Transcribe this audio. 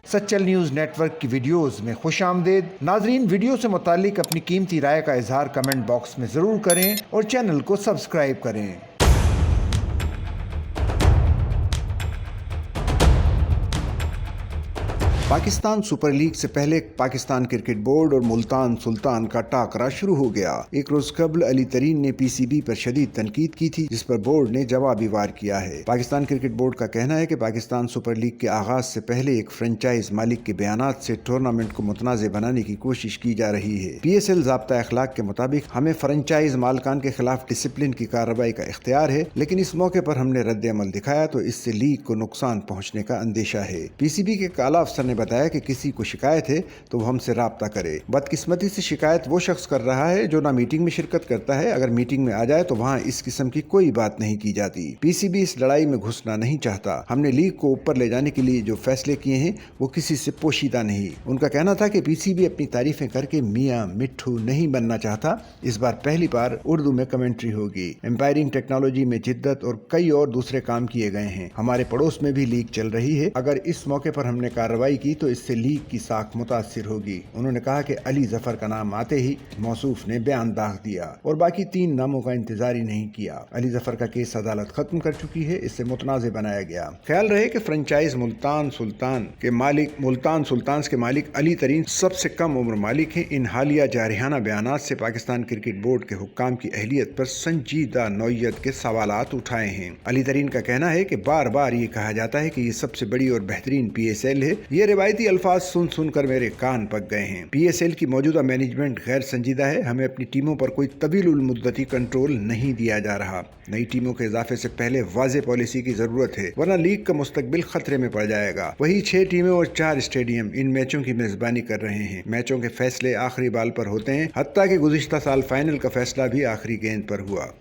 Sachal news network की videos में खुश आमदेद। नाजरीन, वीडियो से मुतालिक अपनी कीमती राय का इजहार कमेंट बॉक्स में ज़रूर करें और चैनल को सब्सक्राइब करें। पाकिस्तान सुपर लीग से पहले पाकिस्तान क्रिकेट बोर्ड और मुल्तान सुल्तान का टाकरा शुरू हो गया। एक रोज कबल अली तरीन ने पीसीबी पर शदीद तनकीद की थी, जिस पर बोर्ड ने जवाबी वार किया है। पाकिस्तान क्रिकेट बोर्ड का कहना है कि पाकिस्तान सुपर लीग के आगाज से पहले एक फ्रेंचाइज मालिक के बयानात से टूर्नामेंट को मुतनाज़ बनाने की कोशिश की जा रही है। PSL ज़ाब्ता अखलाक के मुताबिक हमें फ्रेंचाइज मालकान के खिलाफ डिसिप्लिन की कार्रवाई का इख्तियार है, लेकिन इस मौके पर हमने रद्द अमल दिखाया तो इससे लीग को नुकसान पहुँचने का अंदेशा है। PCB के काला अफसर ने बताया कि किसी को शिकायत है तो वो हमसे राब्ता करे। बदकिस्मती से शिकायत वो शख्स कर रहा है जो ना मीटिंग में शिरकत करता है। अगर मीटिंग में आ जाए तो वहाँ इस किस्म की कोई बात नहीं की जाती। PCB इस लड़ाई में घुसना नहीं चाहता। हमने लीग को ऊपर ले जाने के लिए जो फैसले किए हैं वो किसी से पोशीदा नहीं। उनका कहना था कि PCB अपनी तारीफें करके मियाँ मिट्ठू नहीं बनना चाहता। इस बार पहली बार उर्दू में कमेंट्री होगी। एम्पायरिंग टेक्नोलॉजी में जिद्दत और कई और दूसरे काम किए गए हैं। हमारे पड़ोस में भी लीग चल रही है। अगर इस मौके पर हमने कार्रवाई की तो इससे लीग की साख मुतासिर होगी। उन्होंने कहा कि अली जफर का नाम आते ही मौसूफ ने बयान दाग दिया और बाकी 3 नामों का इंतजार ही नहीं किया। अली जफर का केस अदालत खत्म कर चुकी है, इससे मुतनाज़ बनाया गया। ख्याल रहे कि फ्रेंचाइज मुल्तान सुल्तान के मालिक अली तरीन सबसे कम उम्र मालिक हैं। इन हालिया जारहाना बयानात से पाकिस्तान क्रिकेट बोर्ड के हुक्काम की अहलियत पर संजीदा नौयत के सवालात उठाए हैं। अली तरीन का कहना है कि बार बार ये कहा जाता है कि ये सबसे बड़ी और बेहतरीन PSL है। ये रिवायती अल्फाज सुनकर मेरे कान पक गए हैं। PSL की मौजूदा मैनेजमेंट गैर संजीदा है। हमें अपनी टीमों पर कोई तवीलुल मुद्दती कंट्रोल नहीं दिया जा रहा। नई टीमों के इजाफे से पहले वाज़े पॉलिसी की जरूरत है, वरना लीग का मुस्तकबिल खतरे में पड़ जाएगा। वही 6 टीमें और 4 स्टेडियम इन मैचों की मेजबानी कर रहे हैं। मैचों के फैसले आखिरी बाल पर होते हैं। हत्ता कि गुज़िश्ता साल फाइनल का फैसला भी आखिरी गेंद पर हुआ।